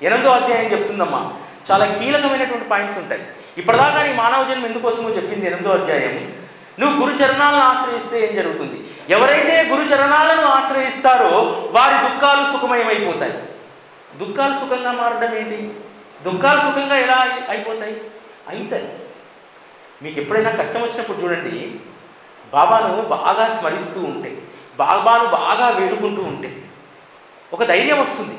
8వ అధ్యాయం చెప్తుందమ్మా. చాలా కీలకమైనటువంటి పాయింట్స్ ఉంటాయి. ఇప్పటిదాకా నీ మానవ జన్మ ఎందుకోసమో చెప్పింది 8వ అధ్యాయం. నువ్వు గురు చరణాలను ఆశ్రయిస్తే ఏం జరుగుతుంది? ఎవరైతే గురు చరణాలను ఆశ్రయిస్తారో వారి దుఃఖాలు సుఖమయమైపోతాయి. దుఃఖాలు సుఖంగా మారడం ఏంటి? దుఃఖాలు సుఖంగా ఎలా అయిపోతాయి? అవుతాయి. మీకు ఎప్పుడైనా కష్టం వచ్చినప్పుడు చూడండి, బాబాను బాగా స్మరిస్తూ ఉంటే, బాబాను బాగా వేడుకుంటూ ఉంటే ఒక ధైర్యం వస్తుంది.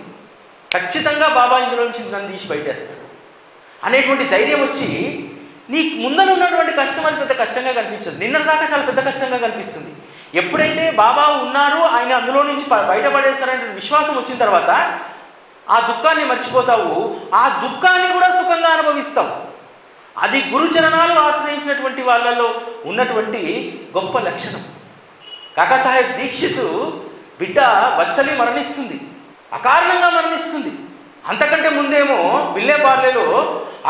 ఖచ్చితంగా బాబా ఇందులో నుంచి నన్ను తీసి బయటేస్తాడు అనేటువంటి ధైర్యం వచ్చి నీకు ముందర ఉన్నటువంటి కష్టం అది పెద్ద కష్టంగా కనిపించదు. నిన్నటిదాకా చాలా పెద్ద కష్టంగా కనిపిస్తుంది. ఎప్పుడైతే బాబా ఉన్నారు, ఆయన అందులో నుంచి బయటపడేస్తారనే విశ్వాసం వచ్చిన తర్వాత ఆ దుఃఖాన్ని మర్చిపోతావు. ఆ దుఃఖాన్ని కూడా సుఖంగా అనుభవిస్తావు. అది గురుచరణాలు ఆశ్రయించినటువంటి వాళ్ళలో ఉన్నటువంటి గొప్ప లక్షణం. కాకాసాహెబ్ దీక్షిత్ బిడ్డ వత్సలి మరణిస్తుంది, అకారణంగా మరణిస్తుంది. అంతకంటే ముందేమో విల్లేపార్లేలో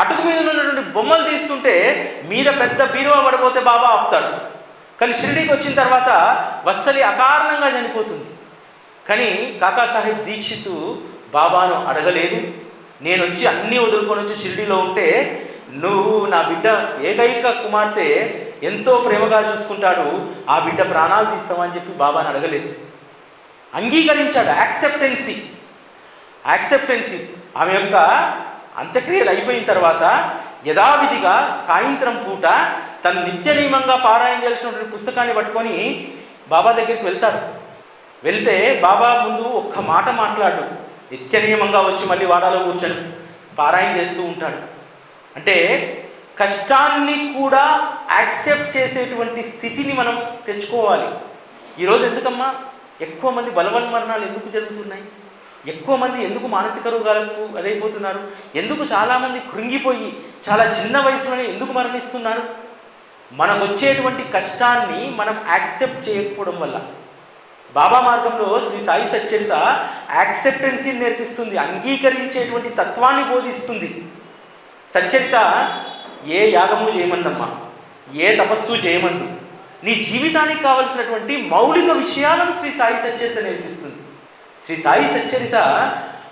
అటుకు మీద ఉన్నటువంటి బొమ్మలు తీస్తుంటే మీద పెద్ద బీరువా పడిపోతే బాబా ఆపుతాడు. కానీ షిరిడీకి వచ్చిన తర్వాత వత్సలి అకారణంగా చనిపోతుంది. కానీ కాకాసాహెబ్ దీక్షిత్ బాబాను అడగలేదు. నేను వచ్చి అన్నీ వదులుకొని వచ్చి షిరిడీలో ఉంటే నువ్వు నా బిడ్డ ఏకైక కుమార్తె ఎంతో ప్రేమగా చూసుకుంటాడు, ఆ బిడ్డ ప్రాణాలు తీస్తామని చెప్పి బాబాను అడగలేదు. అంగీకరించాడు. యాక్సెప్టెన్సీ. ఆమె యొక్క అంత్యక్రియలు అయిపోయిన తర్వాత యథావిధిగా సాయంత్రం పూట తను నిత్య నియమంగా పారాయణ చేయాల్సినటువంటి పుస్తకాన్ని పట్టుకొని బాబా దగ్గరికి వెళ్తాడు. వెళ్తే బాబా ముందు ఒక్క మాట మాట్లాడు. నిత్య నియమంగా వచ్చి మళ్ళీ వాడాలో కూర్చొని పారాయణ చేస్తూ ఉంటాడు. అంటే కష్టాన్ని కూడా యాక్సెప్ట్ చేసేటువంటి స్థితిని మనం తెచ్చుకోవాలి. ఈరోజు ఎందుకమ్మా ఎక్కువ మంది బలవన్మరణాలు ఎందుకు జరుగుతున్నాయి? ఎక్కువ మంది ఎందుకు మానసిక రోగాలకు అదైపోతున్నారు? ఎందుకు చాలామంది కృంగిపోయి చాలా చిన్న వయసులోనే ఎందుకు మరణిస్తున్నారు? మనకు వచ్చేటువంటి కష్టాన్ని మనం యాక్సెప్ట్ చేయకపోవడం వల్ల. బాబా మార్గంలో శ్రీ సాయి సచ్చరిత యాక్సెప్టెన్సీని నేర్పిస్తుంది, అంగీకరించేటువంటి తత్వాన్ని బోధిస్తుంది. సచ్చరిత ఏ యాగము చేయమందమ్మా, ఏ తపస్సు చేయమందు, నీ జీవితానికి కావలసినటువంటి మౌలిక విషయాలను శ్రీ సాయి సచ్చరిత నేర్పిస్తుంది. శ్రీ సాయి సచ్చరిత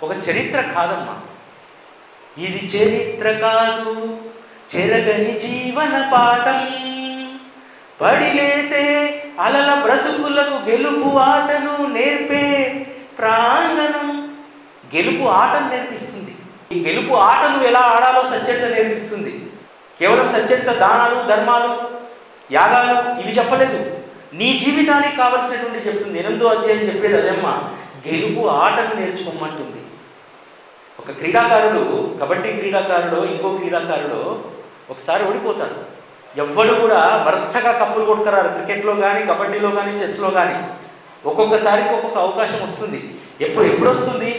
ఒక చరిత్ర కాదమ్మా. ఇది చరిత్ర కాదు, చెరగని జీవన పాఠం. పడిలేసే అలల బ్రతుకులకు గెలుపు ఆటను నేర్పే ప్రాంగణం. గెలుపు ఆటను నేర్పిస్తుంది. ఈ గెలుపు ఆటను ఎలా ఆడాలో సచ్చరిత నేర్పిస్తుంది. కేవలం సచ్చరిత దానాలు, ధర్మాలు, యాగాలు ఇవి చెప్పలేదు. నీ జీవితానికి కావలసినటువంటి చెప్తుంది. 8వ అధ్యాయం చెప్పేది అదేమ్మా, గెలుపు ఆటను నేర్చుకోమంటుంది. ఒక క్రీడాకారుడు, కబడ్డీ క్రీడాకారుడు, ఇంకో క్రీడాకారుడు ఒకసారి ఓడిపోతాడు. ఎవ్వడు కూడా వరుసగా కప్పులు కొట్టుకురారు. క్రికెట్లో కానీ, కబడ్డీలో కానీ, చెస్లో కానీ. ఒక్కొక్కసారికి ఒక్కొక్క అవకాశం వస్తుంది. ఎప్పుడు వస్తుంది?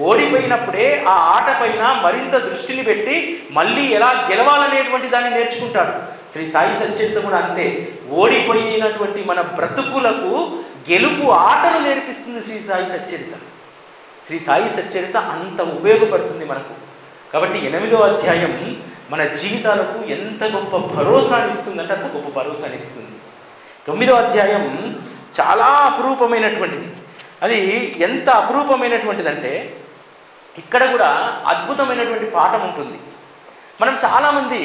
ఓడిపోయినప్పుడే ఆ ఆట పైన మరింత దృష్టిని పెట్టి మళ్ళీ ఎలా గెలవాలనేటువంటి దాన్ని నేర్చుకుంటాడు. శ్రీ సాయి సచ్చరిత కూడా అంతే. ఓడిపోయినటువంటి మన బ్రతుకులకు గెలుపు ఆటను నేర్పిస్తుంది శ్రీ సాయి సచ్చరిత. శ్రీ సాయి సచ్చరిత అంత ఉపయోగపడుతుంది మనకు. కాబట్టి 8వ అధ్యాయం మన జీవితాలకు ఎంత గొప్ప భరోసాని ఇస్తుందంటే అంత గొప్ప భరోసాని ఇస్తుంది. 9వ అధ్యాయం చాలా అపురూపమైనటువంటిది. అది ఎంత అపురూపమైనటువంటిదంటే ఇక్కడ కూడా అద్భుతమైనటువంటి పాఠం ఉంటుంది. మనం చాలామంది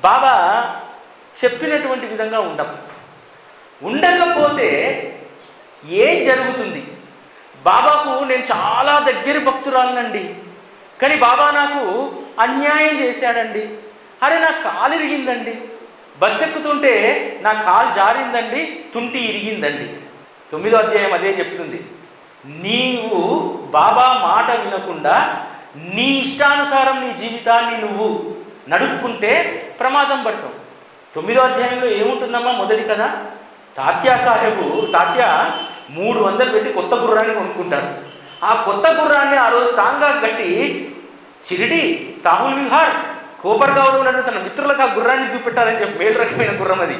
బాబా చెప్పినటువంటి విధంగా ఉండకపోతే ఏం జరుగుతుంది? బాబాకు నేను చాలా దగ్గర భక్తురాలనండి, కానీ బాబా నాకు అన్యాయం చేశాడండి, అరే నా కాలు ఇరిగిందండి, బస్సు ఎక్కుతుంటే నా కాలు జారిందండి, తుంటి ఇరిగిందండి. 9వ అధ్యాయం అదే చెప్తుంది. నీవు బాబా మాట వినకుండా నీ ఇష్టానుసారం నీ జీవితాన్ని నువ్వు నడుపుకుంటే ప్రమాదం పడతావు. 9వ అధ్యాయంలో ఏముంటుందమ్మా? మొదటి కదా, తాత్య 300 పెట్టి కొత్త గుర్రాన్ని కొనుక్కుంటాడు. ఆ కొత్త గుర్రాన్ని ఆ రోజు తాంగా కట్టి షిరిడి, సాహుల్ విహార్, కోపర్గావ్లో ఉన్నట్టు తన మిత్రులకు ఆ గుర్రాన్ని చూపెట్టాలని చెప్పి, మేలు రకమైన గుర్రం అది,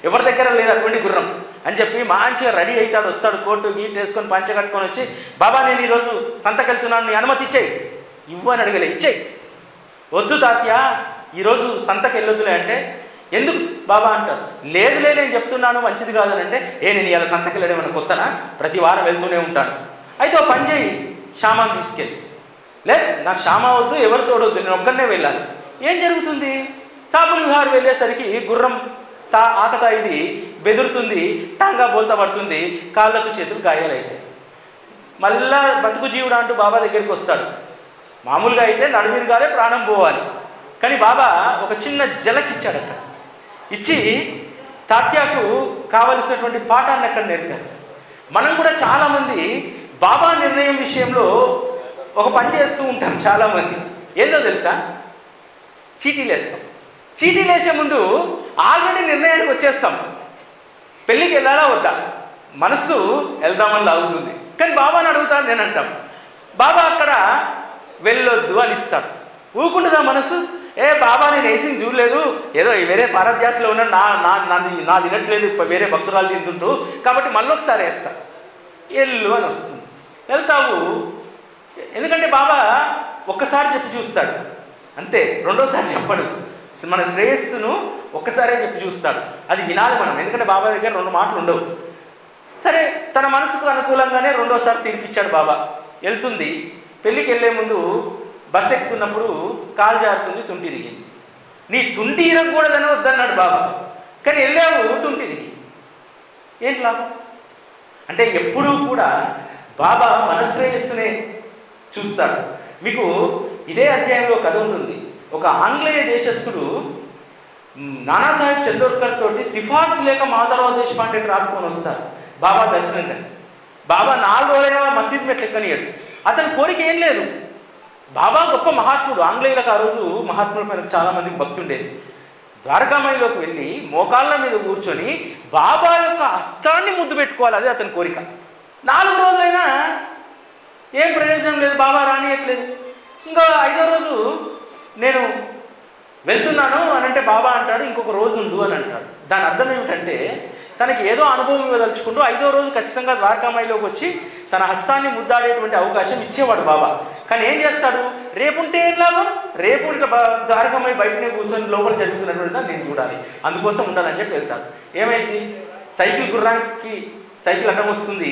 ఎవరి దగ్గర లేదు అటువంటి గుర్రం అని చెప్పి మంచిగా రెడీ అవుతాడు. వస్తాడు, కోటు గీట్ వేసుకొని పంచ కట్టుకొని వచ్చి, బాబా నేను ఈరోజు సంతకెళ్తున్నాను, నీ అనుమతి ఇచ్చేయి. ఇవ్వు అని అడగలే, ఇచ్చేయి. వద్దు తాత్య ఈరోజు సంతకు వెళ్ళొద్దులే అంటే, ఎందుకు బాబా అంటారు. లేదులే నేను చెప్తున్నాను మంచిది కాదని అంటే, నేను ఇలా సంతకి వెళ్ళడేమన్నా కొత్తనా, ప్రతి వారం వెళ్తూనే ఉంటాను. అయితే ఓ పని చేయి, సామాన్ తీసుకెళ్ళి, లేదు నాకు శ్యామ వద్దు, ఎవరు తోడొద్దు, నేను ఒక్కనే వెళ్ళాలి. ఏం జరుగుతుంది? సాబుల్ విహార్ వెళ్ళేసరికి గుర్రం ఆకతా ఇది బెదురుతుంది, టాంగా బోల్తా పడుతుంది, కాళ్ళకు చేతులు గాయాలైతాయి. మళ్ళా బతుకు జీవుడు అంటూ బాబా దగ్గరికి వస్తాడు. మామూలుగా అయితే నడుమిరుగానే ప్రాణం పోవాలి, కానీ బాబా ఒక చిన్న జలకిచ్చాడు. అక్కడ ఇచ్చి తాత్యాకు కావలసినటువంటి పాఠాన్ని అక్కడ నేర్పారు. మనం కూడా చాలామంది బాబా నిర్ణయం విషయంలో ఒక పని చేస్తూ ఉంటాం. చాలామంది ఏందో తెలుసా, చీటీలు వేస్తాం. చీటీలు వేసే ముందు ఆల్రెడీ నిర్ణయానికి వచ్చేస్తాం. పెళ్ళికి వెళ్ళాలా వద్దా, మనస్సు వెళ్దామని లాగుతుంది, కానీ బాబాని అడుగుతాను నేను అంటాం. బాబా అక్కడ వెళ్ళొద్దు అని ఇస్తాడు. ఊకుంటుందా మనసు? బాబా నేను వేసింది చూడలేదు, ఏదో వేరే పారధ్యాసలో ఉన్న నా తినట్లేదు, వేరే భక్తురాలు తింటుంటూ, కాబట్టి మళ్ళీ ఒకసారి వేస్తా, వెళ్ళు అని వస్తుంది. వెళ్తావు, ఎందుకంటే బాబా ఒక్కసారి చెప్పి చూస్తాడు అంతే, రెండోసారి చెప్పడు. మన శ్రేయస్సును ఒక్కసారే చెప్పి చూస్తాడు, అది వినాలి మనం. ఎందుకంటే బాబా దగ్గర రెండు మాటలు ఉండవు. సరే, తన మనసుకు అనుకూలంగానే రెండోసారి తీర్పిచ్చాడు బాబా. వెళ్తుంది, పెళ్ళికి వెళ్ళే ముందు బస్సు ఎక్కుతున్నప్పుడు కాలు జారుతుంది, తుంటి ఇరిగింది. నీ తుంటి ఇరగకూడదని వద్దన్నాడు బాబా, కానీ వెళ్ళావు తుంటి ఇరిగి, ఏంటి లాభం? అంటే ఎప్పుడూ కూడా బాబా మన శ్రేయస్సునే చూస్తాడు. మీకు ఇదే అధ్యాయంలో కథ ఉంటుంది. ఒక ఆంగ్లేయ దేశస్థుడు నానాసాహెబ్ చందోర్కర్ తోటి సిఫార్సు లేక మాధవరావు దేశపాండేకి రాసుకొని వస్తారు బాబా దర్శనంగా. బాబా 4 రోజులైనా మసీద్ మెట్లు ఎక్కనియడు. అతని కోరిక ఏం లేదు. బాబా గొప్ప మహాత్ముడు. ఆంగ్లేయులకు ఆ రోజు మహాత్ముల పైన చాలామందికి భక్తి ఉండేది. ద్వారకామయిలోకి వెళ్ళి మోకాళ్ళ మీద కూర్చొని బాబా యొక్క హస్తాన్ని ముద్దు పెట్టుకోవాలి, అదే అతని కోరిక. 4 రోజులైనా ఏం ప్రయోజనం లేదు, బాబా రానియట్లేదు. ఇంకా 5వ రోజు నేను వెళ్తున్నాను అని అంటే బాబా అంటాడు ఇంకొక రోజు ఉండు అని అంటాడు. దాని అర్థం ఏమిటంటే తనకి ఏదో అనుభవం ఇవ్వదలుచుకుంటూ 5వ రోజు ఖచ్చితంగా ద్వారకామయిలోకి వచ్చి తన హస్తాన్ని ముద్దాడేటువంటి అవకాశం ఇచ్చేవాడు బాబా. కానీ ఏం చేస్తాడు, రేపుంటే ఏం లాభం, రేపు ఇక ద్వారకామయి బయటనే కూర్చొని లోపల జరుగుతున్నటువంటి నేను చూడాలి, అందుకోసం ఉండాలని చెప్పి వెళ్తాడు. ఏమైంది, గుర్రానికి సైకిల్ అడ్డం వస్తుంది,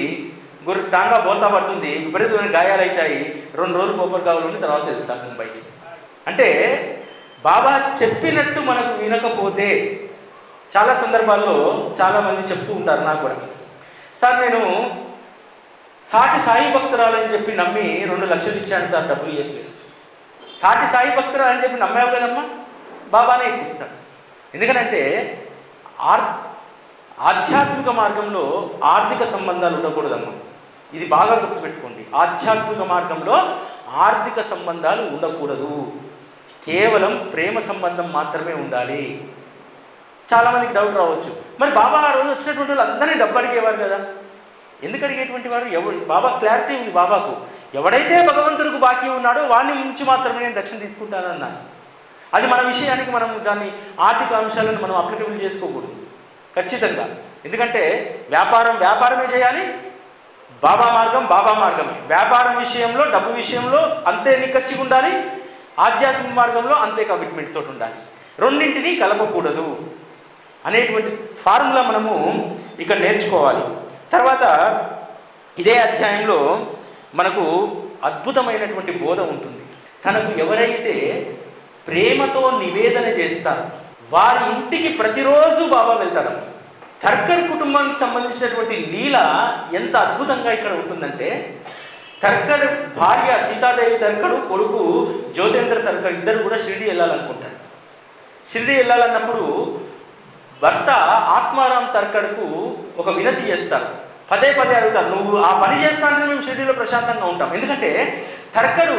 టాంగా బోల్తా పడుతుంది, విపరీతమైన గాయాలు అవుతాయి. 2 రోజులు కోపర్గావులు ఉండి తర్వాత వెళ్తాడు ముంబైకి. అంటే బాబా చెప్పినట్టు మనకు వినకపోతే చాలా సందర్భాల్లో చాలామంది చెప్తూ ఉంటారు. నాకు కూడా, సార్ నేను సాటి సాయి భక్తురాలని చెప్పి నమ్మి 2 లక్షలు ఇచ్చాను సార్, డబ్బులు ఇవ్వట్లేదు. సాటి సాయి భక్తురాలని చెప్పి నమ్మావు కదమ్మా, బాబానే ఇప్పిస్తాడు. ఎందుకనంటే ఆధ్యాత్మిక మార్గంలో ఆర్థిక సంబంధాలు ఉండకూడదమ్మా. ఇది బాగా గుర్తుపెట్టుకోండి. ఆధ్యాత్మిక మార్గంలో ఆర్థిక సంబంధాలు ఉండకూడదు, కేవలం ప్రేమ సంబంధం మాత్రమే ఉండాలి. చాలామందికి డౌట్ రావచ్చు, మరి బాబా ఆ రోజు వచ్చినటువంటి వాళ్ళు అందరినీ డబ్బు అడిగేవారు కదా, ఎందుకు అడిగేటువంటి వారు? బాబా క్లారిటీ ఉంది బాబాకు, ఎవడైతే భగవంతుడికి బాకీ ఉన్నాడో వాడిని నుంచి మాత్రమే నేను దక్షిణ తీసుకుంటానన్నాను. అది మన విషయానికి మనం దాన్ని ఆర్థిక అంశాలను మనం అప్లికబుల్ చేసుకోకూడదు ఖచ్చితంగా. ఎందుకంటే వ్యాపారమే చేయాలి, బాబా మార్గమే. వ్యాపారం విషయంలో డబ్బు విషయంలో అంతే నిక్కచ్చిగా ఉండాలి, ఆధ్యాత్మిక మార్గంలో అంతే కమిట్మెంట్ తోటి ఉండాలి. రెండింటినీ కలపకూడదు అనేటువంటి ఫార్ములా మనము ఇక్కడ నేర్చుకోవాలి. తర్వాత ఇదే అధ్యాయంలో మనకు అద్భుతమైనటువంటి బోధ ఉంటుంది. తనకు ఎవరైతే ప్రేమతో నివేదన చేస్తారో వారి ఇంటికి ప్రతిరోజు బాబా వెళ్తాడు. తర్కడ్ కుటుంబానికి సంబంధించినటువంటి లీల ఎంత అద్భుతంగా ఇక్కడ ఉంటుందంటే, తర్కడ్ భార్య సీతాదేవి తర్కడు, కొడుకు జ్యోతేంద్ర తర్కడ్ ఇద్దరు కూడా షిరిడి వెళ్ళాలనుకుంటారు. షిరిడి వెళ్ళాలన్నప్పుడు భర్త ఆత్మారాం తర్కడ్కు ఒక వినతి చేస్తారు. పదే అడుగుతారు, నువ్వు ఆ పని చేస్తానంటే మేము షిరిడిలో ప్రశాంతంగా ఉంటాం. ఎందుకంటే తర్కడు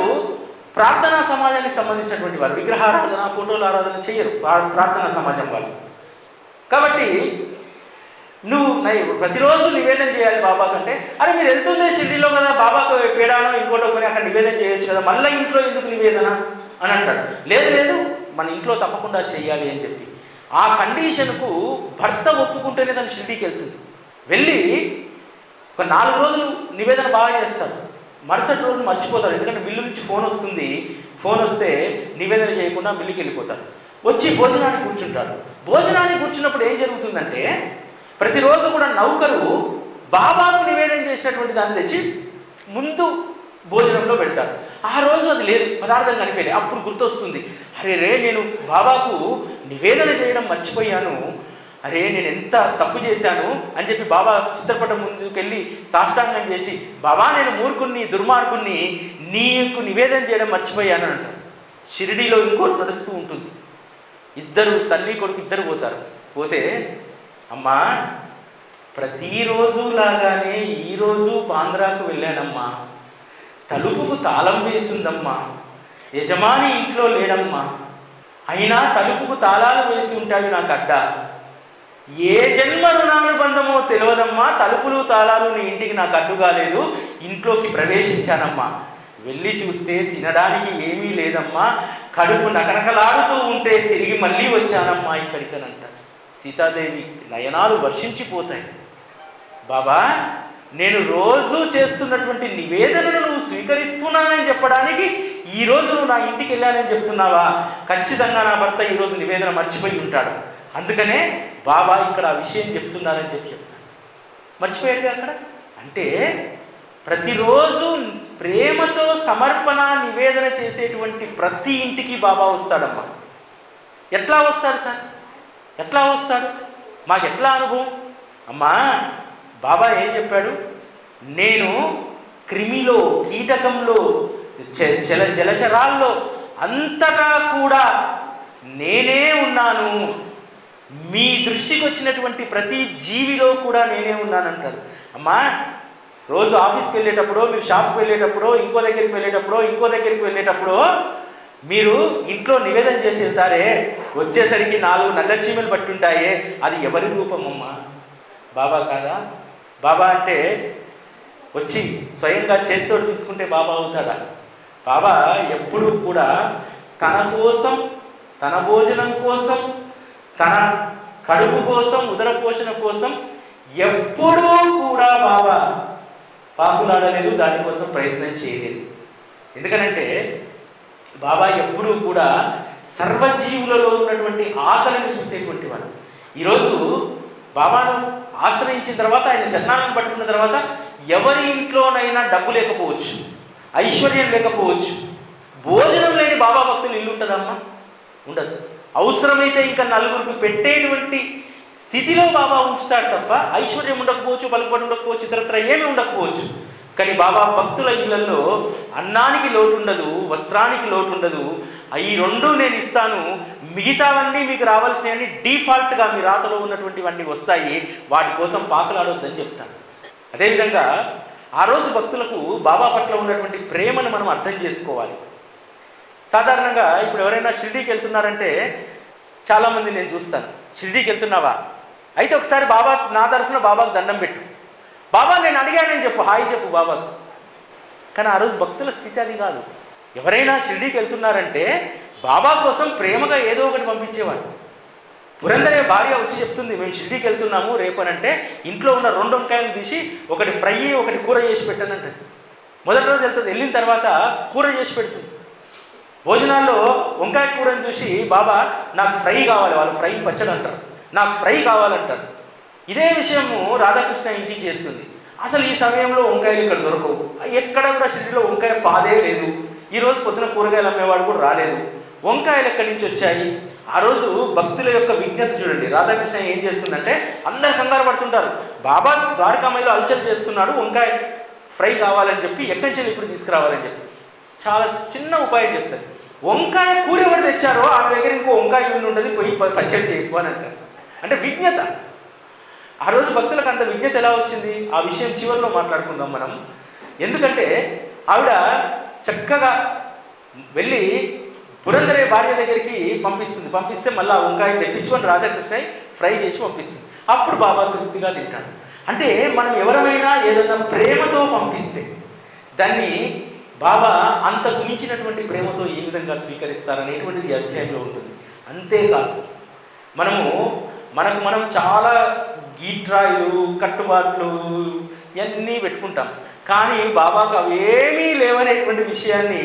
ప్రార్థనా సమాజానికి సంబంధించినటువంటి వారు, విగ్రహారాధన ఫోటోల ఆరాధన చేయరు ప్రార్థనా సమాజం వాళ్ళు. కాబట్టి నువ్వు ప్రతిరోజు నివేదన చేయాలి బాబా కంటే, అరే మీరు వెళ్తుందే షిరిడిలో కదా, బాబాకు పేడానో ఇంకోటో కొని అక్కడ నివేదన చేయొచ్చు కదా, మళ్ళీ ఇంట్లో ఎందుకు నివేదన అని అంటాడు. లేదు మన ఇంట్లో తప్పకుండా చెయ్యాలి అని చెప్పి ఆ కండిషన్కు భర్త ఒప్పుకుంటేనే తను షిరిడికి వెళ్తుంది. వెళ్ళి ఒక 4 రోజులు నివేదన బాగా చేస్తాడు. మరుసటి రోజు మర్చిపోతాడు, ఎందుకంటే మిల్లు నుంచి ఫోన్ వస్తుంది. ఫోన్ వస్తే నివేదన చేయకుండా మిల్లుకి వెళ్ళిపోతాడు. వచ్చి భోజనానికి కూర్చుంటాడు. భోజనానికి కూర్చున్నప్పుడు ఏం జరుగుతుందంటే, ప్రతిరోజు కూడా నౌకరు బాబాకు నివేదన చేసినటువంటి దాన్ని తెచ్చి ముందు భోజనంలో పెడతారు. ఆ రోజు అది లేదు, పదార్థం కనిపించలేదు. అప్పుడు గుర్తొస్తుంది, అరే రే నేను బాబాకు నివేదన చేయడం మర్చిపోయాను, అరే నేను ఎంత తప్పు చేశాను అని చెప్పి బాబా చిత్రపటం ముందుకెళ్ళి సాష్టాంగం చేసి, బాబా నేను మూర్ఖుణ్ణి దుర్మార్గుణ్ణి, నీకు నివేదన చేయడం మర్చిపోయాను అంటారు. షిరిడీలో ఇంకోటి నడుస్తూ ఉంటుంది. ఇద్దరు తల్లి కొడుకు ఇద్దరు పోతారు. పోతే అమ్మా ప్రతిరోజు లాగానే ఈరోజు బాంద్రాకు వెళ్ళానమ్మా, తలుపుకు తాళం వేసిందమ్మా, యజమాని ఇంట్లో లేడమ్మా, అయినా తలుపుకు తాళాలు వేసి ఉంటాయి నాకు అడ్డ, ఏ జన్మ రుణానుబంధమో తెలియదమ్మా, తలుపులు తాళాలు నీ ఇంటికి నాకు అడ్డు కాలేదు, ఇంట్లోకి ప్రవేశించానమ్మా, వెళ్ళి చూస్తే తినడానికి ఏమీ లేదమ్మా, కడుపు నకనకలాడుతూ ఉంటే తిరిగి మళ్ళీ వచ్చానమ్మా ఇక్కడికనంట. సీతాదేవి నయనాలు వర్షించిపోతాయి. బాబా నేను రోజు చేస్తున్నటువంటి నివేదనను నువ్వు స్వీకరిస్తున్నానని చెప్పడానికి ఈరోజు నువ్వు నా ఇంటికి వెళ్ళానని చెప్తున్నావా? ఖచ్చితంగా నా భర్త ఈరోజు నివేదన మర్చిపోయి ఉంటాడు, అందుకనే బాబా ఇక్కడ ఆ విషయం చెప్తున్నారని చెప్తాను. మర్చిపోయాడుగా అక్కడ. అంటే ప్రతిరోజు ప్రేమతో సమర్పణ నివేదన చేసేటువంటి ప్రతి ఇంటికి బాబా వస్తాడమ్మా. ఎట్లా వస్తాడు సార్? ఎట్లా వస్తాడు? మాకు ఎట్లా అనుభవం? అమ్మా బాబా ఏం చెప్పాడు? నేను క్రిమిలో, కీటకంలో, జలచరాల్లో అంతటా కూడా నేనే ఉన్నాను, మీ దృష్టికి వచ్చినటువంటి ప్రతి జీవిలో కూడా నేనే ఉన్నానంటారు. అమ్మా రోజు ఆఫీస్కి వెళ్ళేటప్పుడు, మీరు షాప్కి వెళ్ళేటప్పుడు, ఇంకో దగ్గరికి వెళ్ళేటప్పుడు మీరు ఇంట్లో నివేదన చేసి వెళ్తారే, వచ్చేసరికి 4 నల్ల చీమలు పట్టుంటాయే, అది ఎవరి రూపమమ్మా? బాబా కాదా? బాబా అంటే వచ్చి స్వయంగా చేతితో తీసుకుంటే బాబా అవుతాడా? బాబా ఎప్పుడూ కూడా తన కోసం, తన భోజనం కోసం, తన కడుపు కోసం, ఉదర పోషణ కోసం ఎప్పుడూ కూడా బాబా పాకులాడలేదు, దానికోసం ప్రయత్నం చేయలేదు. ఎందుకనంటే బాబా ఎప్పుడూ కూడా సర్వజీవులలో ఉన్నటువంటి ఆకలిని చూసేటువంటి వాడు. ఈరోజు బాబాను ఆశ్రయించిన తర్వాత, ఆయన చరణాలను పట్టుకున్న తర్వాత ఎవరి ఇంట్లోనైనా డబ్బు లేకపోవచ్చు, ఐశ్వర్యం లేకపోవచ్చు, భోజనం లేని బాబా భక్తులు ఇల్లు ఉంటుందమ్మా? ఉండదు. అవసరమైతే ఇంకా నలుగురికి పెట్టేటువంటి స్థితిలో బాబా ఉంచుతాడు తప్ప ఐశ్వర్యం ఉండకపోవచ్చు, పలుకుబడి ఉండకపోవచ్చు, ఇతరత్ర ఏమీ ఉండకపోవచ్చు. కానీ బాబా భక్తుల ఇళ్లలో అన్నానికి లోటు ఉండదు, వస్త్రానికి లోటు ఉండదు. ఈ 2 నేను ఇస్తాను, మిగతావన్నీ మీకు రావాల్సినవన్నీ డీఫాల్ట్గా మీ రాతలో ఉన్నటువంటివన్నీ వస్తాయి, వాటి కోసం పాకులాడొద్దని చెప్తాను. అదేవిధంగా ఆ రోజు భక్తులకు బాబా పట్ల ఉన్నటువంటి ప్రేమను మనం అర్థం చేసుకోవాలి. సాధారణంగా ఇప్పుడు ఎవరైనా షిరిడీకి వెళ్తున్నారంటే చాలామంది నేను చూస్తాను, షిరిడీకి వెళ్తున్నావా? అయితే ఒకసారి బాబా నా తరఫున బాబాకు దండం పెట్టు, బాబా నేను అడిగానని చెప్పు, హాయ్ చెప్పు బాబాకు. కానీ ఆ రోజు భక్తుల స్థితి అది కాదు. ఎవరైనా షిరిడీకి వెళ్తున్నారంటే బాబా కోసం ప్రేమగా ఏదో ఒకటి పంపించేవాడు. పురందరే భార్య వచ్చి చెప్తుంది, మేము షిరిడీకి వెళ్తున్నాము రేపు అని అంటే, ఇంట్లో ఉన్న 2 వంకాయలు తీసి ఒకటి ఫ్రై, ఒకటి కూర చేసి పెట్టానంటే, మొదటి రోజు వెళ్తుంది, వెళ్ళిన తర్వాత కూర చేసి పెడుతుంది. భోజనాల్లో వంకాయ కూరని చూసి బాబా నాకు ఫ్రై కావాలి, వాళ్ళు ఫ్రై పచ్చడి అంటారు, నాకు ఫ్రై కావాలంటారు. ఇదే విషయము రాధాకృష్ణ ఇంటికి చేరుతుంది. అసలు ఈ సమయంలో వంకాయలు ఇక్కడ దొరకవు, ఎక్కడ కూడా షిరిడీలో వంకాయ పాదే లేదు. ఈరోజు పొద్దున కూరగాయలు అమ్మేవాడు కూడా రాలేదు. వంకాయలు ఎక్కడి నుంచి వచ్చాయి? ఆ రోజు భక్తుల యొక్క విజ్ఞత చూడండి. రాధాకృష్ణ ఏం చేస్తుందంటే, అందరు కంగారు పడుతుంటారు, బాబా ద్వారకామయ్యలో అల్చల్ చేస్తున్నాడు, వంకాయ ఫ్రై కావాలని చెప్పి ఎక్కడి నుంచి ఇప్పుడు తీసుకురావాలని చెప్పి చాలా చిన్న ఉపాయం చెప్తారు. వంకాయ కూర ఎవరు తెచ్చారో ఆమె దగ్గర ఇంకో వంకాయ ఉండి ఉంటుంది, పోయి పచ్చడి చేయకు అని అంటారు. అంటే విజ్ఞత. ఆ రోజు భక్తులకు అంత విజ్ఞత ఎలా వచ్చింది? ఆ విషయం చివరిలో మాట్లాడుకుందాం మనం. ఎందుకంటే ఆవిడ చక్కగా వెళ్ళి పురందరే భార్య దగ్గరికి పంపిస్తే మళ్ళీ ఆ వంకాయ తెప్పించుకొని రాధాకృష్ణ ఫ్రై చేసి పంపిస్తుంది. అప్పుడు బాబా తృప్తిగా తింటాడు. అంటే మనం ఎవరైనా ఏదైనా ప్రేమతో పంపిస్తే దాన్ని బాబా అంతకు మించినటువంటి ప్రేమతో ఏ విధంగా స్వీకరిస్తారనేటువంటిది అధ్యాయంలో ఉంటుంది. అంతేకాదు మనం చాలా గీట్రాయిలు, కట్టుబాట్లు ఇవన్నీ పెట్టుకుంటాం. కానీ బాబాకు అవేమీ లేవనేటువంటి విషయాన్ని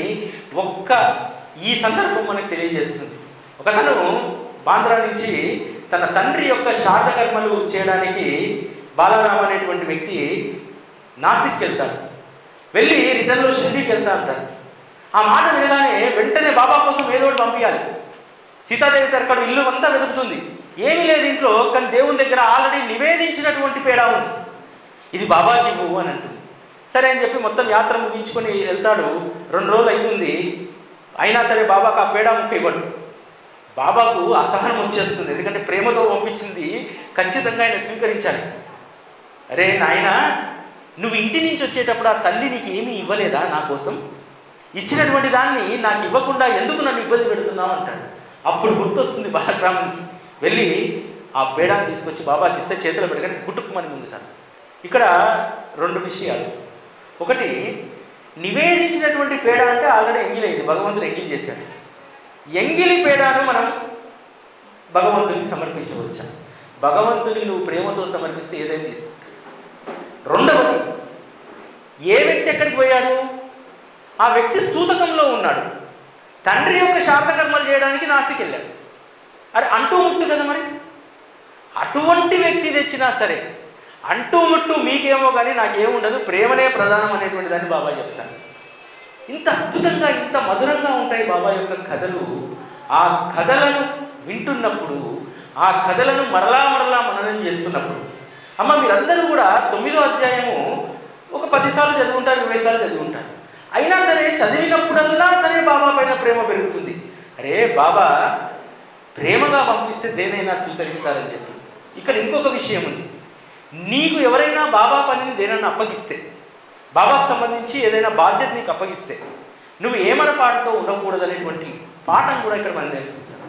ఈ సందర్భం మనకు తెలియజేస్తుంది. ఒకతను బాంద్రా నుంచి తన తండ్రి యొక్క శ్రాద్ధ కర్మలు చేయడానికి బాలారాం అనేటువంటి వ్యక్తి నాసిక్కి వెళ్తాడు. వెళ్ళి రిటర్న్లో షిరిడీకి వెళ్తా అంటాడు. ఆ మాట వినగానే వెంటనే బాబా కోసం ఏదో ఒకటి పంపించాలి. సీతాదేవి తరకడు ఇల్లు అంతా వెతుకుతుంది, ఏమీ లేదు ఇంట్లో. కానీ దేవుని దగ్గర ఆల్రెడీ నివేదించినటువంటి పేడ ఉంది. ఇది బాబాకి ఇవ్వు అని అంటుంది. సరే అని చెప్పి మొత్తం యాత్ర ముగించుకొని వెళ్తాడు. 2 రోజులు అవుతుంది, అయినా సరే బాబాకు ఆ పేడ ముక్క ఇవ్వడు. బాబాకు అసహనం వచ్చేస్తుంది, ఎందుకంటే ప్రేమతో పంపించింది ఖచ్చితంగా ఆయన స్వీకరించాలి. అరే నాయన, నువ్వు ఇంటి నుంచి వచ్చేటప్పుడు ఆ తల్లి నీకు ఏమీ ఇవ్వలేదా? నా కోసం ఇచ్చినటువంటి దాన్ని నాకు ఇవ్వకుండా ఎందుకు నన్ను ఇబ్బంది పెడుతున్నావు అంటాడు. అప్పుడు గుర్తొస్తుంది బాలరామునికి. వెళ్ళి ఆ పేడాన్ని తీసుకొచ్చి బాబాకి ఇస్తే చేతిలో పెడగానే గుట్టుకుమని ముందుతాడు. ఇక్కడ 2 విషయాలు. ఒకటి, నివేదించినటువంటి పేడ అంటే ఆల్రెడీ ఎంగిలైంది, భగవంతుడు ఎంగిలి చేశాడు. ఎంగిలి పేడను మనం భగవంతునికి సమర్పించవచ్చా? భగవంతుని నువ్వు ప్రేమతో సమర్పిస్తే ఏదైనా తీసుకుంటాడు. రెండవది, ఏ వ్యక్తి ఎక్కడికి పోయాడు? ఆ వ్యక్తి సూతకంలో ఉన్నాడు. తండ్రి యొక్క శాంతకర్మలు చేయడానికి నాసికి వెళ్ళాడు. అరే అంటూ ముట్టు కదా మరి. అటువంటి వ్యక్తి తెచ్చినా సరే అంటూ ముట్టు మీకేమో కానీ నాకేముండదు, ప్రేమనే ప్రధానం అనేటువంటి దాన్ని బాబా చెప్తాను. ఇంత అద్భుతంగా ఇంత మధురంగా ఉంటాయి బాబా యొక్క కథలు. ఆ కథలను వింటున్నప్పుడు, ఆ కథలను మరలా మననం చేస్తున్నప్పుడు, అమ్మ మీరందరూ కూడా 9వ అధ్యాయము ఒక 10 సార్లు చదువుకుంటారు, 20 సార్లు చదువుకుంటారు. అయినా సరే చదివినప్పుడల్లా సరే బాబా పైన ప్రేమ పెరుగుతుంది. అరే బాబా ప్రేమగా పంపిస్తే దేనైనా స్వీకరిస్తారని చెప్పి. ఇక్కడ ఇంకొక విషయం ఉంది. నీకు ఎవరైనా బాబా పనిని దేనైనా అప్పగిస్తే, బాబాకు సంబంధించి ఏదైనా బాధ్యత నీకు అప్పగిస్తే నువ్వు ఏమనపాటుతో ఉండకూడదనేటువంటి పాఠం కూడా ఇక్కడ మనం నేర్పిస్తాను.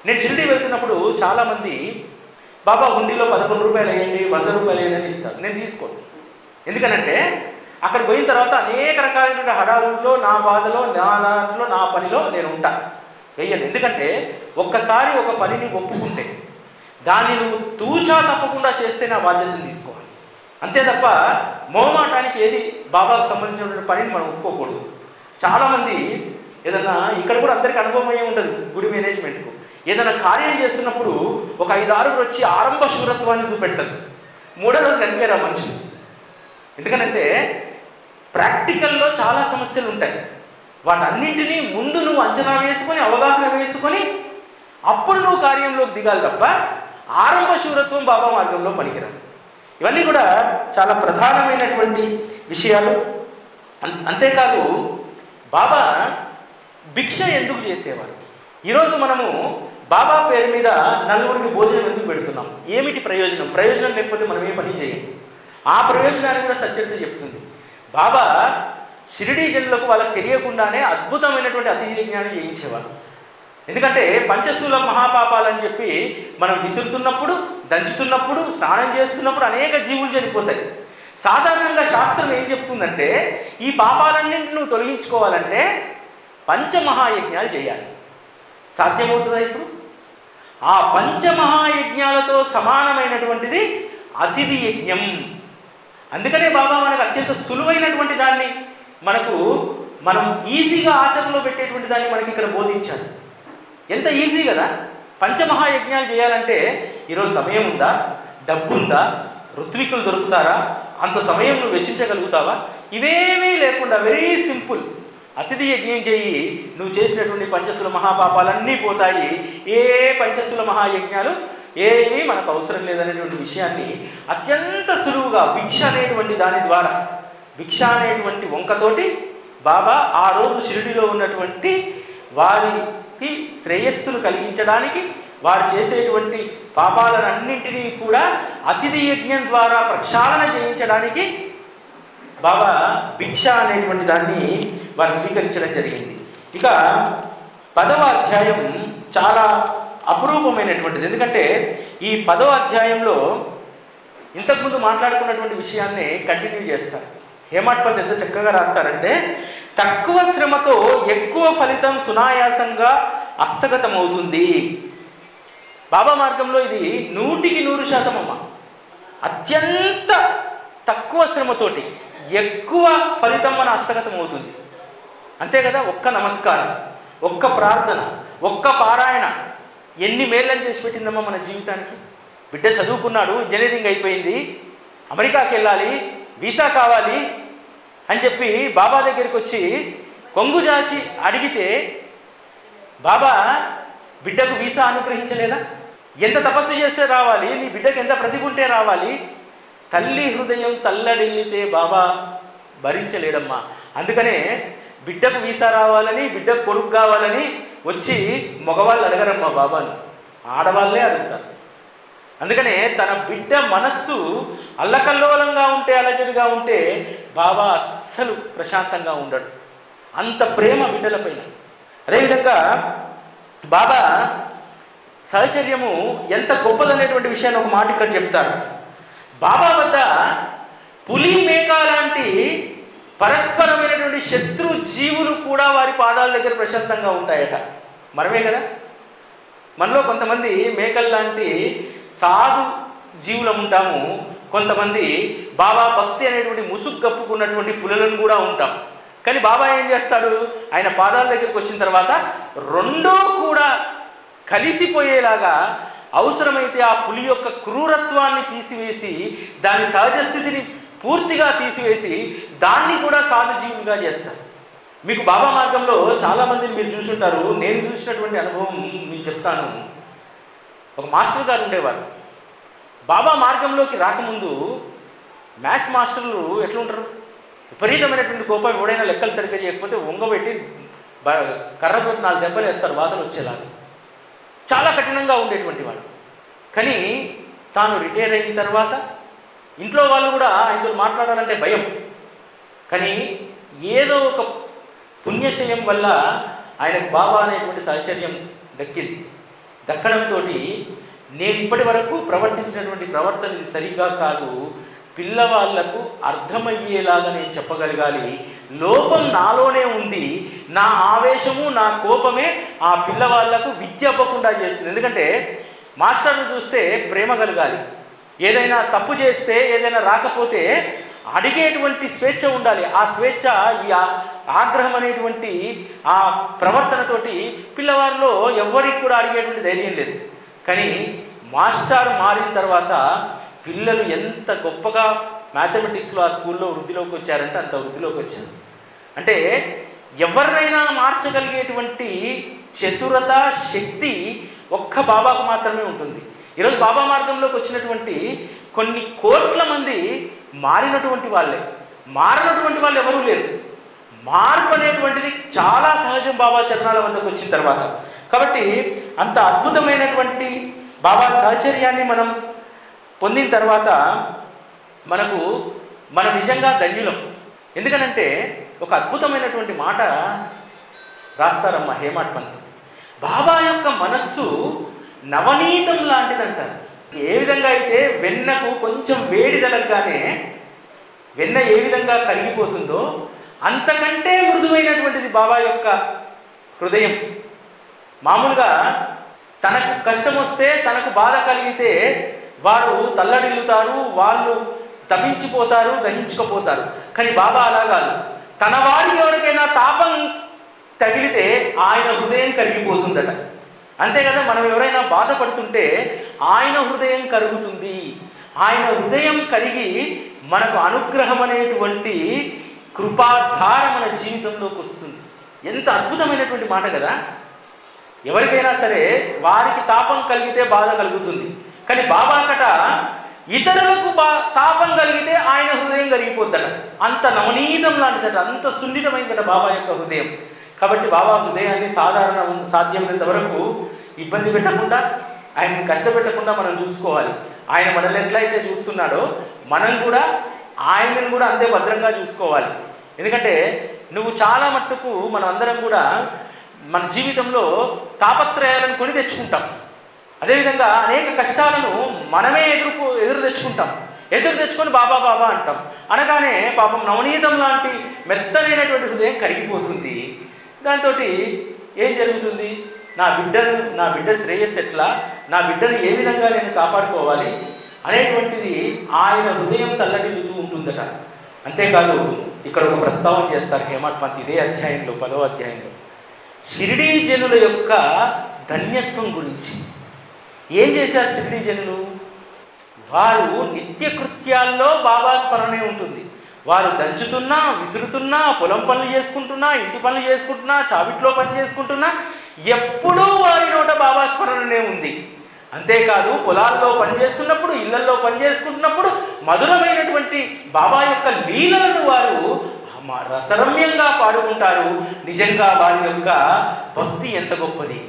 నేను షిరిడీ వెళ్తున్నప్పుడు చాలామంది బాబా హుండీలో 11 రూపాయలు వేయండి, 100 రూపాయలు వేయండి అని ఇస్తారు. నేను తీసుకోను. ఎందుకనంటే అక్కడ పోయిన తర్వాత అనేక రకాలైనటువంటి హడావుల్లో, నా బాధలో, నా దాంట్లో, నా పనిలో నేను ఉంటాను, వేయను. ఎందుకంటే ఒక్కసారి ఒక పనిని ఒప్పుకుంటే దాన్ని నువ్వు తూచా తప్పకుండా చేస్తే నా బాధ్యతను తీసుకోవాలి. అంతే తప్ప మోమాటానికి ఏది బాబాకు సంబంధించినటువంటి పనిని మనం ఒప్పుకోకూడదు. చాలామంది ఏదన్నా, ఇక్కడ కూడా అందరికీ అనుభవం అయ్యే ఉంటుంది గుడి మేనేజ్మెంట్కు, ఏదైనా కార్యం చేస్తున్నప్పుడు ఒక 5-6 వచ్చి ఆరంభ శూరత్వాన్ని చూపెడతారు. 3వ రోజు కనిపించారు ఆ మనుషులు. ఎందుకనంటే ప్రాక్టికల్లో చాలా సమస్యలు ఉంటాయి. వాటన్నింటినీ ముందు నువ్వు అంచనా వేసుకొని, అవగాహన వేసుకొని అప్పుడు నువ్వు కార్యంలోకి దిగాలి తప్ప ఆరంభ శూరత్వం బాబా మార్గంలో పనికిరాదు. ఇవన్నీ కూడా చాలా ప్రధానమైనటువంటి విషయాలు. అంతేకాదు బాబా భిక్ష ఎందుకు చేసేవారు? ఈరోజు మనము బాబా పేరు మీద నలుగురికి భోజనం ఎందుకు పెడుతున్నాం? ఏమిటి ప్రయోజనం? ప్రయోజనం లేకపోతే మనం ఏ పని చేయం. ఆ ప్రయోజనాన్ని కూడా సచరిత చెప్తుంది. బాబా షిరిడీ జనులకు వాళ్ళకి తెలియకుండానే అద్భుతమైనటువంటి అతిథి యజ్ఞాన్ని చేయించేవారు. ఎందుకంటే పంచశూల మహాపాపాలని చెప్పి మనం విసురుతున్నప్పుడు, దంచుతున్నప్పుడు, స్నానం చేస్తున్నప్పుడు అనేక జీవులు చనిపోతాయి. సాధారణంగా శాస్త్రం ఏం చెప్తుందంటే ఈ పాపాలన్నింటినీ నువ్వు తొలగించుకోవాలంటే పంచమహాయజ్ఞాలు చేయాలి. సాధ్యమవుతుందా ఇప్పుడు? ఆ పంచమహాయజ్ఞాలతో సమానమైనటువంటిది అతిథి యజ్ఞం. అందుకనే బాబా మనకు అత్యంత సులువైనటువంటి దాన్ని మనం ఈజీగా ఆచరణలో పెట్టేటువంటి దాన్ని మనకి ఇక్కడ బోధించారు. ఎంత ఈజీ కదా! పంచమహాయజ్ఞాలు చేయాలంటే ఈరోజు సమయం ఉందా? డబ్బు ఉందా? ఋత్వికులు దొరుకుతారా? అంత సమయం నువ్వు వెచ్చించగలుగుతావా? ఇవేమీ లేకుండా వెరీ సింపుల్ అతిథి యజ్ఞం చేయి, నువ్వు చేసినటువంటి పంచశూల మహాపాపాలన్నీ పోతాయి. ఏ పంచశూల మహాయజ్ఞాలు ఏమీ మనకు అవసరం లేదనేటువంటి విషయాన్ని అత్యంత సులువుగా భిక్ష అనేటువంటి దాని ద్వారా, భిక్ష అనేటువంటి వంకతోటి బాబా ఆ రోజు షిరిడిలో ఉన్నటువంటి వారికి శ్రేయస్సును కలిగించడానికి, వారు చేసేటువంటి పాపాలన్నింటినీ కూడా అతిథి యజ్ఞం ద్వారా ప్రక్షాళన చేయించడానికి బాబా భిక్ష అనేటువంటి దాన్ని వారు స్వీకరించడం జరిగింది. ఇక 10వ అధ్యాయం చాలా అపురూపమైనటువంటిది. ఎందుకంటే ఈ 10వ అధ్యాయంలో ఇంతకుముందు మాట్లాడుకున్నటువంటి విషయాన్ని కంటిన్యూ చేస్తారు. హేమాడ్ పంత్ ఎంత చక్కగా రాస్తారంటే, తక్కువ శ్రమతో ఎక్కువ ఫలితం సునాయాసంగా హస్తగతమవుతుంది. బాబా మార్గంలో ఇది 100కి 100% అమ్మ. అత్యంత తక్కువ శ్రమతోటి ఎక్కువ ఫలితం మన హస్తగతం అవుతుంది. అంతే కదా? ఒక్క నమస్కారం, ఒక్క ప్రార్థన, ఒక్క పారాయణ ఎన్ని మేళ్ళని చేసి పెట్టిందమ్మా మన జీవితానికి. బిడ్డ చదువుకున్నాడు, ఇంజనీరింగ్ అయిపోయింది, అమెరికాకి వెళ్ళాలి, వీసా కావాలి అని చెప్పి బాబా దగ్గరికి వచ్చి కొంగు జాచి అడిగితే బాబా బిడ్డకు వీసా అనుగ్రహించలేదా? ఎంత తపస్సు చేస్తే రావాలి, నీ బిడ్డకు ఎంత ప్రతిభ ఉంటే రావాలి. తల్లి హృదయం తల్లడిల్లితే బాబా భరించలేడమ్మా. అందుకనే బిడ్డకు వీసా రావాలని, బిడ్డకు కొడుకు కావాలని వచ్చి మగవాళ్ళు అడగరమ్మా బాబాను, ఆడవాళ్ళే అడుగుతారు. అందుకనే తన బిడ్డ మనస్సు అల్లకల్లోలంగా ఉంటే, అలజడిగా ఉంటే బాబా అస్సలు ప్రశాంతంగా ఉండడు. అంత ప్రేమ బిడ్డలపైన. అదేవిధంగా బాబా సహచర్యము ఎంత గొప్పదనేటువంటి విషయాన్ని ఒక మాట ఇక్కడ చెప్తారు. బాబా వద్ద పులి, మేక లాంటి పరస్పరమైనటువంటి శత్రు జీవులు కూడా వారి పాదాల దగ్గర ప్రశాంతంగా ఉంటాయట. మనమే కదా, మనలో కొంతమంది మేకల్ లాంటి సాధు జీవులం ఉంటాము, కొంతమంది బాబా భక్తి అనేటువంటి ముసుగు కప్పుకున్నటువంటి పులులను కూడా ఉంటాం. కానీ బాబా ఏం చేస్తాడు, ఆయన పాదాల దగ్గరికి వచ్చిన తర్వాత రెండూ కూడా కలిసిపోయేలాగా అవసరమైతే ఆ పులి యొక్క క్రూరత్వాన్ని తీసివేసి, దాని సహజ స్థితిని పూర్తిగా తీసివేసి దాన్ని కూడా సాధుజీవులుగా చేస్తారు. మీకు బాబా మార్గంలో చాలామందిని మీరు చూసుంటారు. నేను చూసినటువంటి అనుభవం మీకు చెప్తాను. ఒక మాస్టర్ గారు ఉండేవారు. బాబా మార్గంలోకి రాకముందు మ్యాథ్స్ మాస్టర్లు ఎట్లుంటారు, విపరీతమైనటువంటి కోపం. ఎవడైనా లెక్కలు సరిగ్గా చేయకపోతే వంగబెట్టి కర్రతో 4 దెబ్బలు వేస్తారు వాతలు వచ్చేలాగా. చాలా కఠినంగా ఉండేటువంటి వాడు. కానీ తాను రిటైర్ అయిన తర్వాత ఇంట్లో వాళ్ళు కూడా ఆయనతో మాట్లాడాలంటే భయం. కానీ ఏదో ఒక పుణ్యశయం వల్ల ఆయనకు బాబా అనేటువంటి సహచర్యం దక్కింది. దక్కడంతో నేను ఇప్పటి వరకు ప్రవర్తించినటువంటి ప్రవర్తన ఇది సరిగ్గా కాదు, పిల్లవాళ్లకు అర్థమయ్యేలాగా నేను చెప్పగలగాలి. లోపం నాలోనే ఉంది, నా ఆవేశము నా కోపమే ఆ పిల్లవాళ్లకు విద్య అవ్వకుండా చేస్తుంది. ఎందుకంటే మాస్టర్ను చూస్తే ప్రేమ కలగాలి, ఏదైనా తప్పు చేస్తే ఏదైనా రాకపోతే అడిగేటువంటి స్వేచ్ఛ ఉండాలి. ఆ స్వేచ్ఛ, ఈ ఆగ్రహం అనేటువంటి ఆ ప్రవర్తనతోటి పిల్లవారిలో ఎవరికి కూడా అడిగేటువంటి ధైర్యం లేదు. కానీ మాస్టర్ మారిన తర్వాత పిల్లలు ఎంత గొప్పగా మ్యాథమెటిక్స్లో ఆ స్కూల్లో వృద్ధిలోకి వచ్చారంటే అంత వృద్ధిలోకి వచ్చారు. అంటే ఎవరినైనా మార్చగలిగేటువంటి చతురత, శక్తి ఒక్క బాబాకు మాత్రమే ఉంటుంది. ఈరోజు బాబా మార్గంలోకి వచ్చినటువంటి కొన్ని కోట్ల మంది మారినటువంటి వాళ్ళే, మారినటువంటి వాళ్ళు ఎవరూ లేరు. మార్పు అనేటువంటిది చాలా సహజం బాబా చరణాల వద్దకు వచ్చిన తర్వాత. కాబట్టి అంత అద్భుతమైనటువంటి బాబా సహచర్యాన్ని మనం పొందిన తర్వాత మనం నిజంగా ధన్యులం. ఎందుకనంటే ఒక అద్భుతమైనటువంటి మాట రాస్తారమ్మా హేమాడ్ పంత్. బాబా యొక్క మనస్సు నవనీతం లాంటిదంటారు. ఏ విధంగా అయితే వెన్నకు కొంచెం వేడి తగలగానే వెన్న ఏ విధంగా కరిగిపోతుందో అంతకంటే మృదువైనటువంటిది బాబా యొక్క హృదయం. మామూలుగా తనకు కష్టం వస్తే, తనకు బాధ కలిగితే వారు తల్లడిల్లుతారు, వాళ్ళు తపించిపోతారు, దహించుకపోతారు. కానీ బాబా అలా కాదు. తన వారికి ఎవరికైనా తాపం తగిలితే ఆయన హృదయం కరిగిపోతుందట. అంతే కదా, మనం ఎవరైనా బాధపడుతుంటే ఆయన హృదయం కరుగుతుంది. ఆయన హృదయం కరిగి మనకు అనుగ్రహం అనేటువంటి కృపాధార మన జీవితంలోకి వస్తుంది. ఎంత అద్భుతమైనటువంటి మాట కదా. ఎవరికైనా సరే వారికి తాపం కలిగితే బాధ కలుగుతుంది. కానీ బాబాకట ఇతరులకు తాపం కలిగితే ఆయన హృదయం కరిగిపోద్దట. అంత నవనీతం లాంటిదట, అంత సున్నితమైందట బాబా యొక్క హృదయం. కాబట్టి బాబా హృదయాన్ని సాధ్యమైనంత వరకు ఇబ్బంది పెట్టకుండా, ఆయనను కష్టపెట్టకుండా మనం చూసుకోవాలి. ఆయన మనల్ని ఎట్లయితే చూస్తున్నాడో మనం కూడా ఆయనను కూడా అంతే భద్రంగా చూసుకోవాలి. ఎందుకంటే నువ్వు చాలా మట్టుకు మనం అందరం కూడా మన జీవితంలో తాపత్రయాలను కొని తెచ్చుకుంటాం. అదేవిధంగా అనేక కష్టాలను మనమే ఎదురు తెచ్చుకుంటాం. ఎదురు తెచ్చుకొని బాబా బాబా అంటాం. అనగానే పాపం నవనీతం లాంటి మెత్తనైనటువంటి హృదయం కరిగిపోతుంది. దాంతో ఏం జరుగుతుంది, నా బిడ్డ శ్రేయస్సు ఎట్లా, నా బిడ్డను ఏ విధంగా నేను కాపాడుకోవాలి అనేటువంటిది ఆయన హృదయం తల్లడిల్లుతూ ఉంటుందట. అంతేకాదు ఇక్కడ ఒక ప్రస్తావన చేస్తారు హేమాడ్ పంత్ ఇదే అధ్యాయంలో 10వ అధ్యాయంలో షిరిడీ జనుల యొక్క ధన్యత్వం గురించి. ఏం చేశారు షిరిడీ జనులు? వారు నిత్య కృత్యాల్లో బాబా స్మరణే ఉంటుంది. వారు దంచుతున్నా, విసురుతున్నా, పొలం పనులు చేసుకుంటున్నా, ఇంటి పనులు చేసుకుంటున్నా, చావిట్లో పని చేసుకుంటున్నా ఎప్పుడూ వారి నోట బాబా స్మరణనే ఉంది. అంతేకాదు పొలాల్లో పనిచేస్తున్నప్పుడు, ఇళ్లల్లో పని చేసుకుంటున్నప్పుడు మధురమైనటువంటి బాబా యొక్క లీలలను వారు రసరమ్యంగా పాడుకుంటారు. నిజంగా వారి యొక్క భక్తి ఎంత గొప్పది!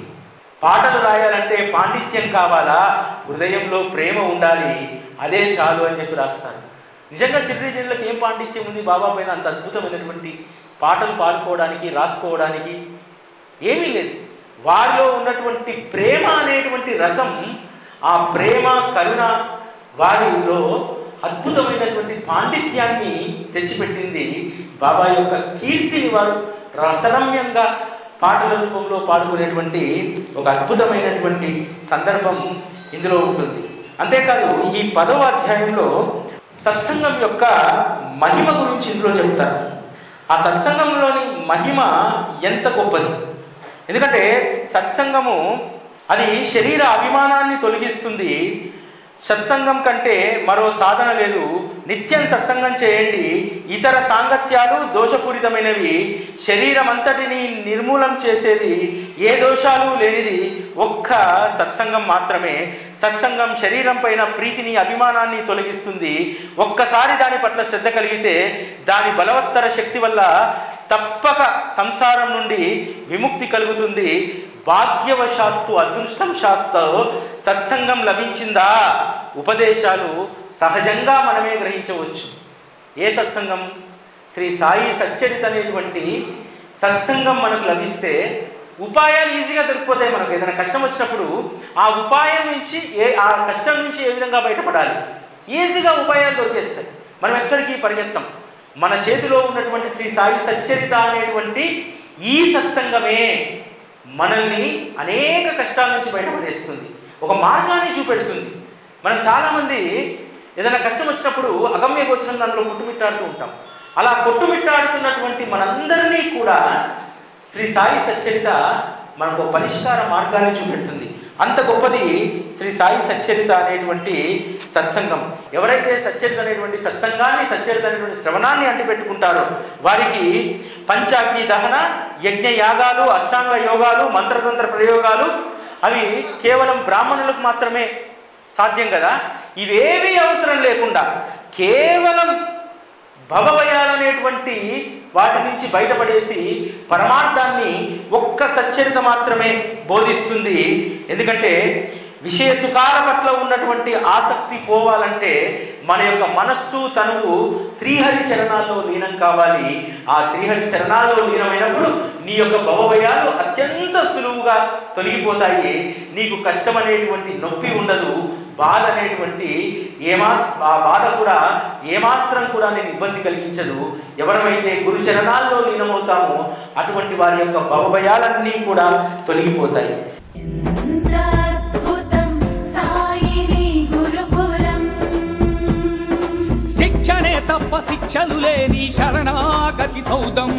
పాటలు రాయాలంటే పాండిత్యం కావాలా, హృదయంలో ప్రేమ ఉండాలి, అదే చాలు అని చెప్పి రాస్తారు. నిజంగా షిర్డీ జనులకు ఏం పాండిత్యం ఉంది బాబా పైన? అంత అద్భుతమైనటువంటి పాటలు పాడుకోవడానికి, రాసుకోవడానికి ఏమీ లేదు. వారిలో ఉన్నటువంటి ప్రేమ అనేటువంటి రసం, ఆ ప్రేమ కరుణ వారిలో అద్భుతమైనటువంటి పాండిత్యాన్ని తెచ్చిపెట్టింది. బాబా యొక్క కీర్తిని వారు రసరమ్యంగా పాటల రూపంలో పాడుకునేటువంటి ఒక అద్భుతమైనటువంటి సందర్భం ఇందులో ఉంటుంది. అంతేకాదు ఈ 10వ అధ్యాయంలో సత్సంగం యొక్క మహిమ గురించి ఇందులో చెప్తారు. ఆ సత్సంగంలోని మహిమ ఎంత గొప్పది! ఎందుకంటే సత్సంగము అది శరీర అభిమానాన్ని తొలగిస్తుంది. సత్సంగం కంటే మరో సాధన లేదు. నిత్యం సత్సంగం చేయండి. ఇతర సాంగత్యాలు దోషపూరితమైనవి. శరీరం అంతటిని నిర్మూలం చేసేది, ఏ దోషాలు లేనిది ఒక్క సత్సంగం మాత్రమే. సత్సంగం శరీరం పైన ప్రీతిని, అభిమానాన్ని తొలగిస్తుంది. ఒక్కసారి దాని పట్ల శ్రద్ధ కలిగితే దాని బలవత్తర శక్తి వల్ల తప్పక సంసారం నుండి విముక్తి కలుగుతుంది. భాగ్యవశాత్తు, అదృష్టంశాత్తు సత్సంగం లభించిందా, ఉపదేశాలు సహజంగా మనమే గ్రహించవచ్చు. ఏ సత్సంగం? శ్రీ సాయి సచ్చరిత అనేటువంటి సత్సంగం మనకు లభిస్తే ఉపాయాలు ఈజీగా దొరికిపోతాయి. మనకు ఏదైనా కష్టం వచ్చినప్పుడు ఆ ఉపాయం నుంచి ఆ కష్టం నుంచి ఏ విధంగా బయటపడాలి, ఈజీగా ఉపాయాలు దొరికేస్తాయి. మనం ఎక్కడికి పరిగెత్తాం. మన చేతిలో ఉన్నటువంటి శ్రీ సాయి సచ్చరిత అనేటువంటి ఈ సత్సంగమే మనల్ని అనేక కష్టాల నుంచి బయటపడేస్తుంది, ఒక మార్గాన్ని చూపెడుతుంది. మనం చాలామంది ఏదైనా కష్టం వచ్చినప్పుడు అగమ్య గోచరంగా అందులో కొట్టుమిట్టాడుతూ ఉంటాం. అలా కొట్టుమిట్టాడుతున్నటువంటి మనందరినీ కూడా శ్రీ సాయి సచ్చరిత మనకు పరిష్కార మార్గాన్ని చూపెడుతుంది. అంత గొప్పది శ్రీ సాయి సచ్చరిత అనేటువంటి సత్సంగం. ఎవరైతే సచ్చరిత అనేటువంటి సత్సంగాన్ని, సచ్చరిత అనేటువంటి శ్రవణాన్ని అంటిపెట్టుకుంటారో వారికి పంచాగ్ని దహన, యజ్ఞ యాగాలు, అష్టాంగ యోగాలు, మంత్రతంత్ర ప్రయోగాలు అవి కేవలం బ్రాహ్మణులకు మాత్రమే సాధ్యం కదా. ఇవేమీ అవసరం లేకుండా కేవలం భవభయాలనేటువంటి వాటి నుంచి బయటపడేసి పరమార్థాన్ని ఒక్క సచ్చరిత మాత్రమే బోధిస్తుంది. ఎందుకంటే విషయ సుఖాల పట్ల ఉన్నటువంటి ఆసక్తి పోవాలంటే మన యొక్క మనస్సు, తనువు శ్రీహరి చరణాల్లో లీనం కావాలి. ఆ శ్రీహరి చరణాల్లో లీనమైనప్పుడు నీ యొక్క భవభయాలు అత్యంత సులువుగా తొలగిపోతాయి. నీకు కష్టం అనేటువంటి నొప్పి ఉండదు, బాధ అనేటువంటి ఆ బాధ కూడా ఏమాత్రం కూడా నేను ఇబ్బంది కలిగించదు. ఎవరైతే గురు చరణాల్లో లీనమవుతామో అటువంటి వారి యొక్క భవభయాలన్నీ కూడా తొలగిపోతాయి. శిక్షణే తప్ప శిక్షలు లేని శరణాగతి సౌదం.